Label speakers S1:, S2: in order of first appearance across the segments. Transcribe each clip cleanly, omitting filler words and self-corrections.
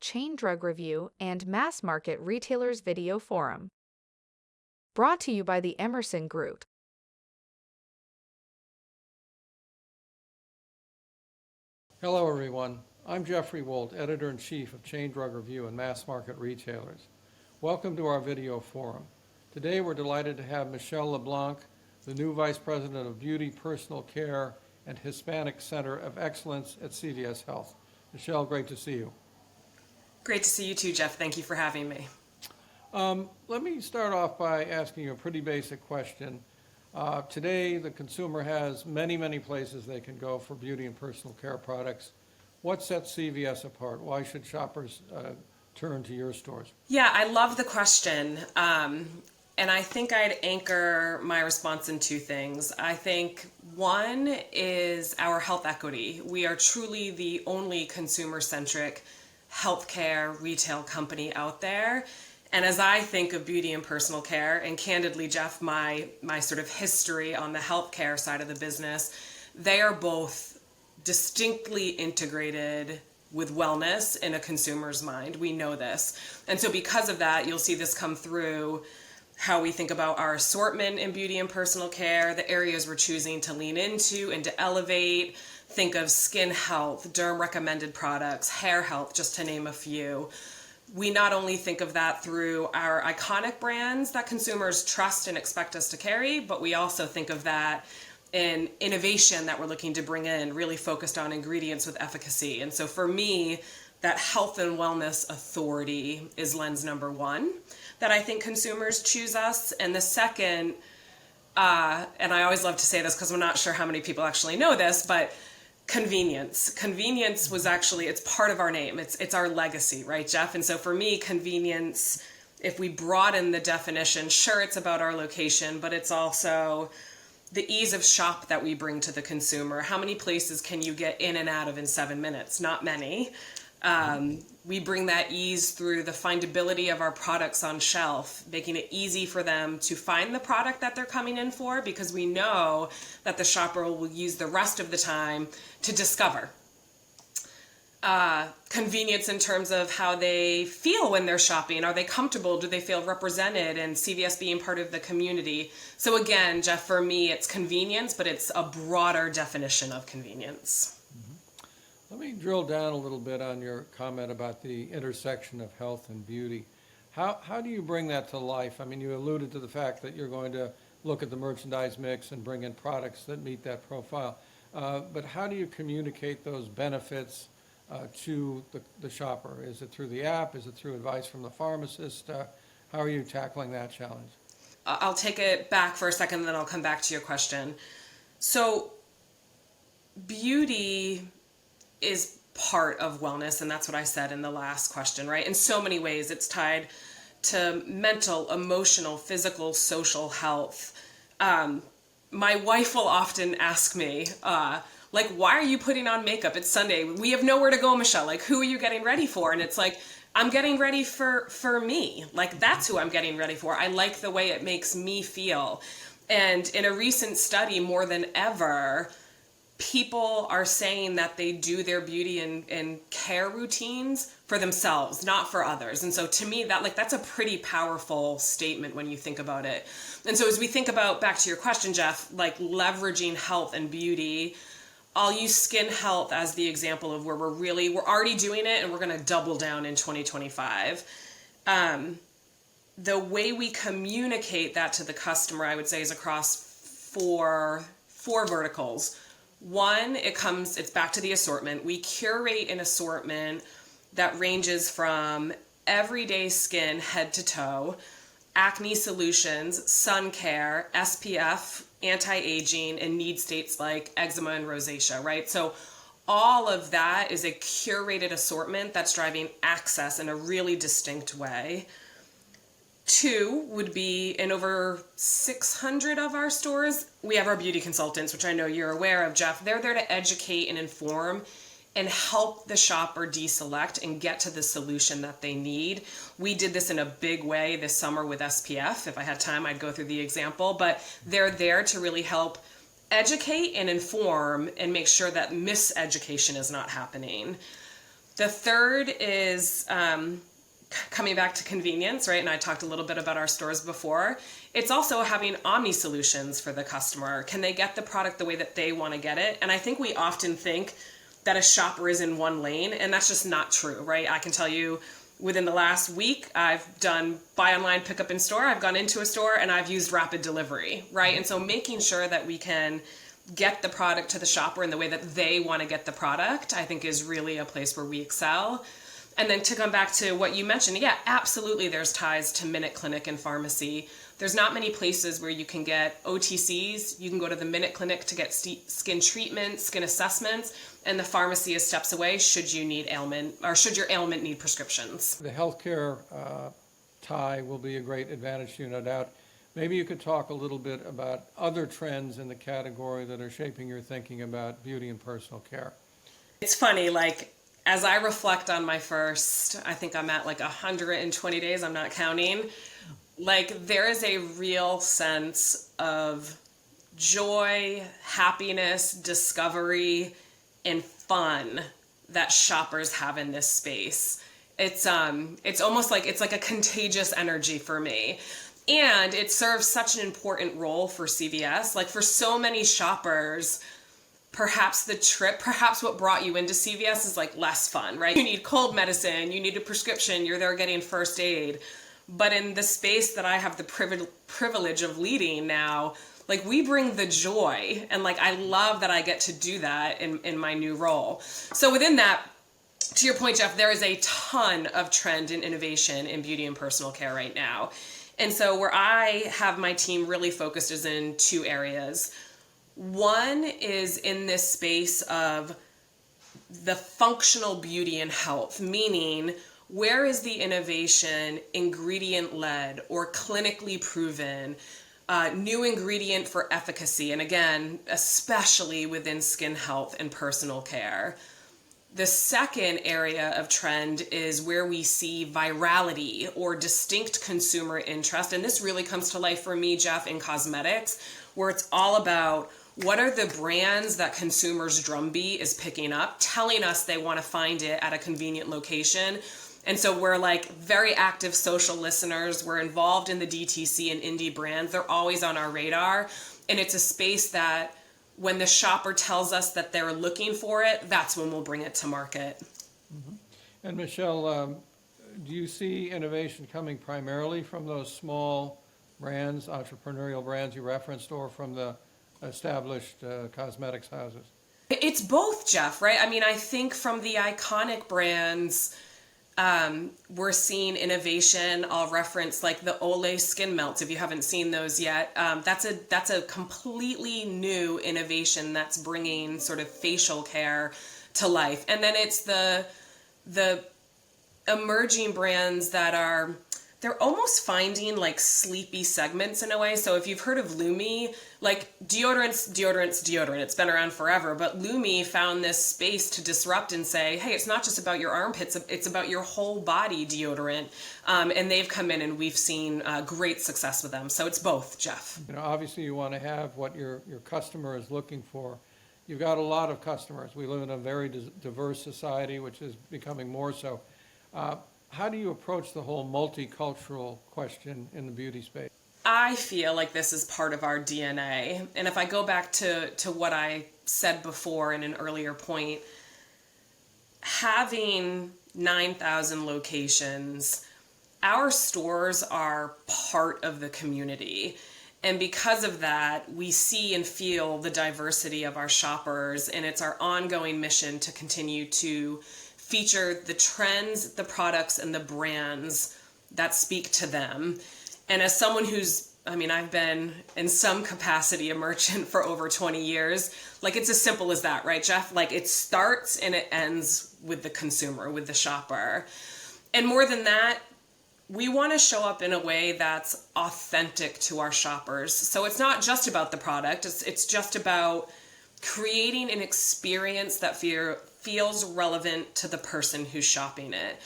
S1: Chain Drug Review, and Mass Market Retailers Video Forum. Brought to you by the Emerson Group.
S2: Hello everyone, I'm Jeffrey Wolt, Editor-in-Chief of Chain Drug Review and Mass Market Retailers. Welcome to our video forum. Today we're delighted to have Michelle LeBlanc, the new Vice President of Beauty, Personal Care, and Hispanic Center of Excellence at CVS Health. Michelle, great to see you.
S3: Great to see you too, Jeff. Thank you for having me.
S2: Let me start off by asking you a pretty basic question. Today, the consumer has many places they can go for beauty and personal care products. What sets CVS apart? Why should shoppers turn to your stores?
S3: Yeah, I love the question. And I think I'd anchor my response in two things. I think one is our health equity. We are truly the only consumer-centric healthcare retail company out there. And as I think of beauty and personal care, and candidly, Jeff, my sort of history on the healthcare side of the business, they are both distinctly integrated with wellness in a consumer's mind. We know this. And so because of that, you'll see this come through how we think about our assortment in beauty and personal care, the areas we're choosing to lean into and to elevate. Think of skin health, derm recommended products, hair health, just to name a few. We not only think of that through our iconic brands that consumers trust and expect us to carry, but we also think of that in innovation that we're looking to bring in, really focused on ingredients with efficacy. And so for me, that health and wellness authority is lens number one that I think consumers choose us. And the second, and I always love to say this because I'm not sure how many people actually know this, but convenience. Convenience was actually, it's part of our name. It's our legacy, right, Jeff? And so for me, convenience, if we broaden the definition, sure, it's about our location, but it's also the ease of shop that we bring to the consumer. How many places can you get in and out of in 7 minutes? Not many. We bring that ease through the findability of our products on shelf, making it easy for them to find the product that they're coming in for, because we know that the shopper will use the rest of the time to discover. Convenience in terms of how they feel when they're shopping. Are they comfortable? Do they feel represented? And CVS being part of the community. So again, Jeff, for me, it's convenience, but it's a broader definition of convenience.
S2: Let me drill down a little bit on your comment about the intersection of health and beauty. How do you bring that to life? I mean, you alluded to the fact that you're going to look at the merchandise mix and bring in products that meet that profile. But how do you communicate those benefits to the shopper? Is it through the app? Is it through advice from the pharmacist? How are you tackling that challenge?
S3: I'll take it back for a second, and then I'll come back to your question. So beauty is part of wellness, and that's what I said in the last question, right? In so many ways, it's tied to mental, emotional, physical, social health. My wife will often ask me, like, why are you putting on makeup? It's Sunday. We have nowhere to go, Michelle. Like, who are you getting ready for? And it's like, I'm getting ready for me. Like, that's who I'm getting ready for. I like the way it makes me feel. And in a recent study, more than ever, people are saying that they do their beauty and care routines for themselves, not for others. And so to me, that's a pretty powerful statement when you think about it. And so as we think about, back to your question, Jeff, like leveraging health and beauty, I'll use skin health as the example of where we're already doing it, and we're going to double down in 2025. The way we communicate that to the customer, I would say, is across four verticals. One, it's back to the assortment. We curate an assortment that ranges from everyday skin head to toe, acne solutions, sun care, SPF, anti-aging, and need states like eczema and rosacea, right? So all of that is a curated assortment that's driving access in a really distinct way. Two would be in over 600 of our stores, we have our beauty consultants, which I know you're aware of, Jeff. They're there to educate and inform and help the shopper deselect and get to the solution that they need. We did this in a big way this summer with SPF. If I had time, I'd go through the example, but they're there to really help educate and inform and make sure that miseducation is not happening. The third is coming back to convenience, right? And I talked a little bit about our stores before. It's also having omni solutions for the customer. Can they get the product the way that they want to get it? And I think we often think that a shopper is in one lane, and that's just not true, right? I can tell you within the last week, I've done buy online, pick up in store. I've gone into a store and I've used rapid delivery, right? And so making sure that we can get the product to the shopper in the way that they want to get the product, I think is really a place where we excel. And then to come back to what you mentioned, yeah, absolutely there's ties to Minute Clinic and pharmacy. There's not many places where you can get OTCs. You can go to the Minute Clinic to get skin treatment, skin assessments, and the pharmacy is steps away should you need ailment, or should your ailment need prescriptions.
S2: The healthcare tie will be a great advantage to you, no doubt. Maybe you could talk a little bit about other trends in the category that are shaping your thinking about beauty and personal care.
S3: It's funny, like, as I reflect on my first, I think I'm at like 120 days, I'm not counting, like there is a real sense of joy, happiness, discovery, and fun that shoppers have in this space. It's almost like it's like a contagious energy for me. And it serves such an important role for CVS. Like for so many shoppers, perhaps what brought you into CVS is like less fun, right? You need cold medicine, you need a prescription, you're there getting first aid. But in the space that I have the privilege of leading now, like we bring the joy, and like I love that I get to do that in my new role. So within that, to your point, Jeff, there is a ton of trend and innovation in beauty and personal care right now. And so where I have my team really focused is in two areas. One is in this space of the functional beauty and health, meaning where is the innovation ingredient-led or clinically proven, new ingredient for efficacy, and again, especially within skin health and personal care. The second area of trend is where we see virality or distinct consumer interest, and this really comes to life for me, Jeff, in cosmetics, where it's all about what are the brands that consumers' drumbeat is picking up, telling us they want to find it at a convenient location. And so we're like very active social listeners. We're involved in the DTC and indie brands. They're always on our radar. And it's a space that when the shopper tells us that they're looking for it, that's when we'll bring it to market.
S2: Mm-hmm. And Michelle, do you see innovation coming primarily from those small brands, entrepreneurial brands you referenced, or from the established cosmetics houses?
S3: It's both, Jeff, right? I mean, I think from the iconic brands, we're seeing innovation. I'll reference like the Olay skin melts. If you haven't seen those yet, that's a completely new innovation that's bringing sort of facial care to life. And then it's the emerging brands that they're almost finding like sleepy segments in a way. So if you've heard of Lumi, like deodorants, it's been around forever, but Lumi found this space to disrupt and say, hey, it's not just about your armpits, it's about your whole body deodorant. And they've come in and we've seen great success with them. So it's both, Jeff.
S2: You know, obviously you want to have what your customer is looking for. You've got a lot of customers. We live in a very diverse society, which is becoming more so. How do you approach the whole multicultural question in the beauty space?
S3: I feel like this is part of our DNA. And if I go back to what I said before in an earlier point, having 9,000 locations, our stores are part of the community. And because of that, we see and feel the diversity of our shoppers, and it's our ongoing mission to continue to feature the trends, the products, and the brands that speak to them. And as someone I've been in some capacity a merchant for over 20 years, like it's as simple as that, right, Jeff? Like it starts and it ends with the consumer, with the shopper. And more than that, we want to show up in a way that's authentic to our shoppers. So it's not just about the product, it's just about creating an experience that feels relevant to the person who's shopping it.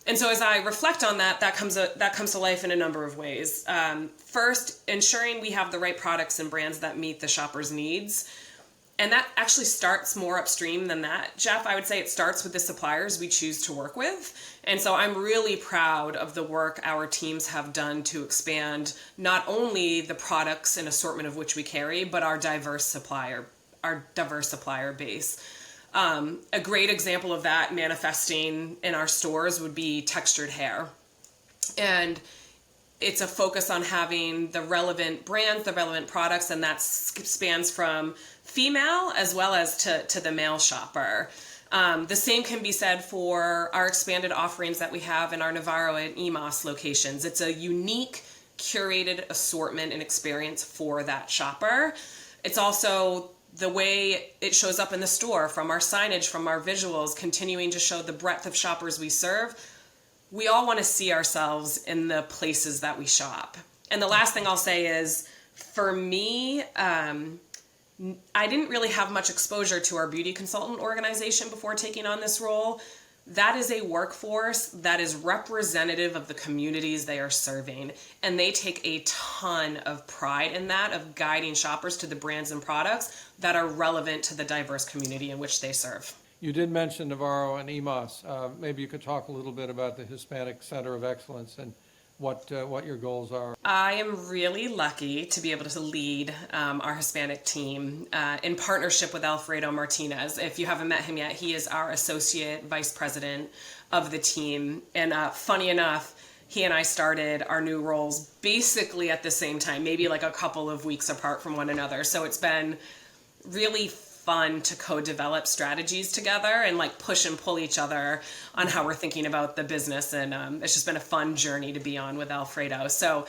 S3: And so as I reflect on that comes to life in a number of ways. First, ensuring we have the right products and brands that meet the shopper's needs. And that actually starts more upstream than that, Jeff. I would say it starts with the suppliers we choose to work with. And so I'm really proud of the work our teams have done to expand not only the products and assortment of which we carry, but our diverse supplier base. A great example of that manifesting in our stores would be textured hair. And it's a focus on having the relevant brands, the relevant products, and that spans from female as well as to the male shopper. The same can be said for our expanded offerings that we have in our Navaro and EMOS locations. It's a unique, curated assortment and experience for that shopper. It's also the way it shows up in the store, from our signage, from our visuals, continuing to show the breadth of shoppers we serve. We all want to see ourselves in the places that we shop. And the last thing I'll say is, for me, I didn't really have much exposure to our beauty consultant organization before taking on this role. That is a workforce that is representative of the communities they are serving. And they take a ton of pride in that, of guiding shoppers to the brands and products that are relevant to the diverse community in which they serve.
S2: You did mention Navaro and EMOS. Maybe you could talk a little bit about the Hispanic Center of Excellence and what your goals are.
S3: I am really lucky to be able to lead our Hispanic team in partnership with Alfredo Martinez. If you haven't met him yet, he is our Associate Vice President of the team. And funny enough, he and I started our new roles basically at the same time, maybe like a couple of weeks apart from one another. So it's been really fun to co-develop strategies together and like push and pull each other on how we're thinking about the business. And it's just been a fun journey to be on with Alfredo. So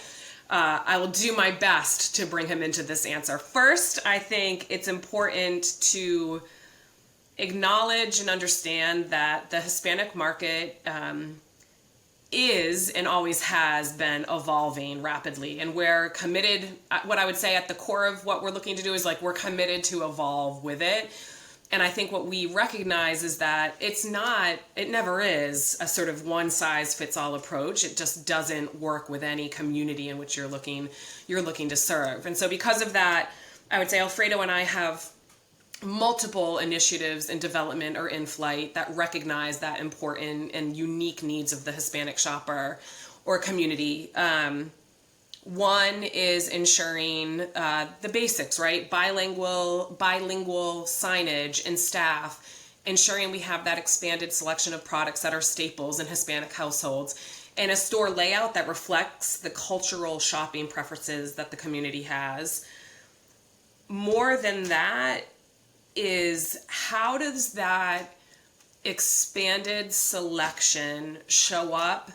S3: I will do my best to bring him into this answer. First, I think it's important to acknowledge and understand that the Hispanic market is and always has been evolving rapidly, and we're committed. What I would say at the core of what we're looking to do is like we're committed to evolve with it. And I think what we recognize is that it never is a sort of one size fits all approach. It just doesn't work with any community in which you're looking to serve. And so because of that, I would say Alfredo and I have multiple initiatives in development or in flight that recognize that important and unique needs of the Hispanic shopper or community. One is ensuring the basics, right? Bilingual signage and staff, ensuring we have that expanded selection of products that are staples in Hispanic households, and a store layout that reflects the cultural shopping preferences that the community has. More than that is, how does that expanded selection show up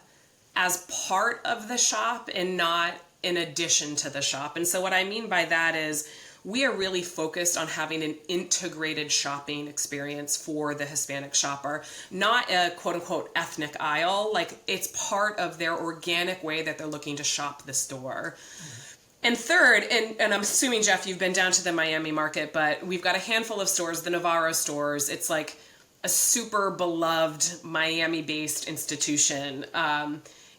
S3: as part of the shop and not in addition to the shop? And so what I mean by that is we are really focused on having an integrated shopping experience for the Hispanic shopper, not a quote unquote ethnic aisle. Like, it's part of their organic way that they're looking to shop the store. And third, and I'm assuming, Jeff, you've been down to the Miami market, but we've got a handful of stores, the Navaro Stores. It's like a super beloved Miami-based institution.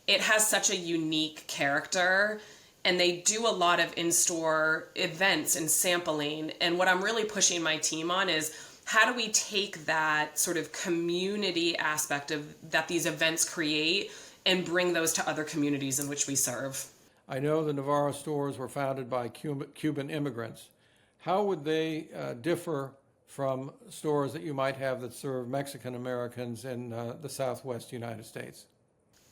S3: It has such a unique character, and they do a lot of in-store events and sampling. And what I'm really pushing my team on is, how do we take that sort of community aspect of that these events create and bring those to other communities in which we serve?
S2: I know the Navaro Stores were founded by Cuban immigrants. How would they differ from stores that you might have that serve Mexican Americans in the Southwest United States?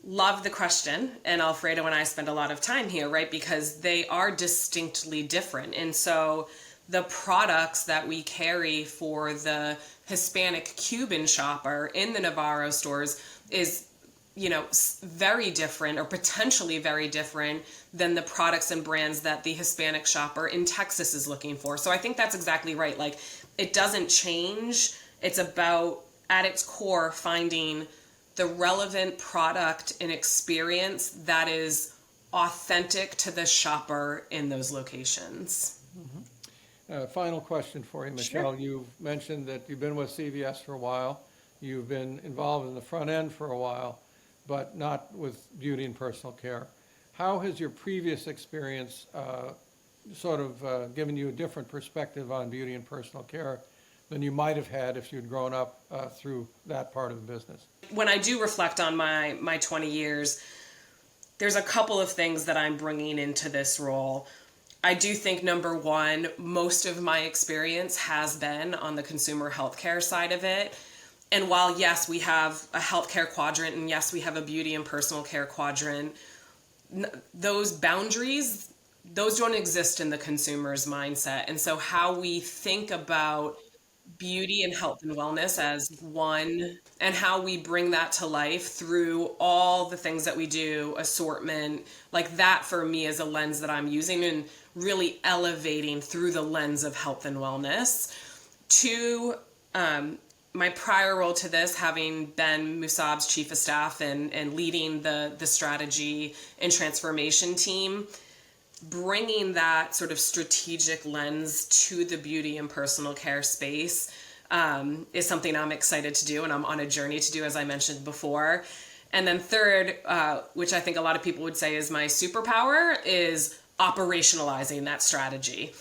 S3: Love the question. And Alfredo and I spend a lot of time here, right? Because they are distinctly different. And so the products that we carry for the Hispanic Cuban shopper in the Navaro Stores is, very different, or potentially very different, than the products and brands that the Hispanic shopper in Texas is looking for. So I think that's exactly right. Like, it doesn't change. It's about, at its core, finding the relevant product and experience that is authentic to the shopper in those locations.
S2: Mm-hmm. Final question for you, Michelle.
S3: Sure.
S2: You've mentioned that you've been with CVS for a while. You've been involved in the front end for a while, but not with beauty and personal care. How has your previous experience sort of given you a different perspective on beauty and personal care than you might have had if you'd grown up through that part of the business?
S3: When I do reflect on my 20 years, there's a couple of things that I'm bringing into this role. I do think, number one, most of my experience has been on the consumer healthcare side of it. And while, yes, we have a healthcare quadrant, and yes, we have a beauty and personal care quadrant, those boundaries, those don't exist in the consumer's mindset. And so how we think about beauty and health and wellness as one, and how we bring that to life through all the things that we do, assortment, like that for me is a lens that I'm using and really elevating through the lens of health and wellness. Two, my prior role to this, having been Musab's chief of staff and leading the strategy and transformation team, bringing that sort of strategic lens to the beauty and personal care space is something I'm excited to do, and I'm on a journey to do, as I mentioned before. And then third, which I think a lot of people would say is my superpower, is operationalizing that strategy,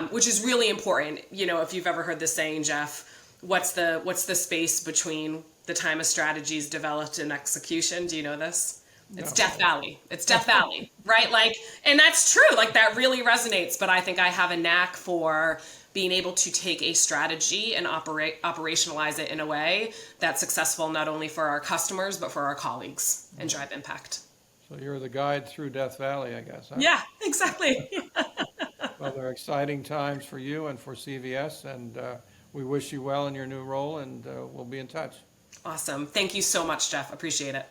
S3: which is really important. You know, if you've ever heard the saying, Jeff, what's the space between the time a strategy is developed and execution? Do you know this? It's Death Valley. It's Death Valley, right? Like, and that's true. Like, that really resonates. But I think I have a knack for being able to take a strategy and operationalize it in a way that's successful not only for our customers, but for our colleagues and drive impact.
S2: So you're the guide through Death Valley, I guess. Huh?
S3: Yeah, exactly.
S2: Well, they're exciting times for you and for CVS, and we wish you well in your new role, and we'll be in touch.
S3: Awesome. Thank you so much, Jeff. Appreciate it.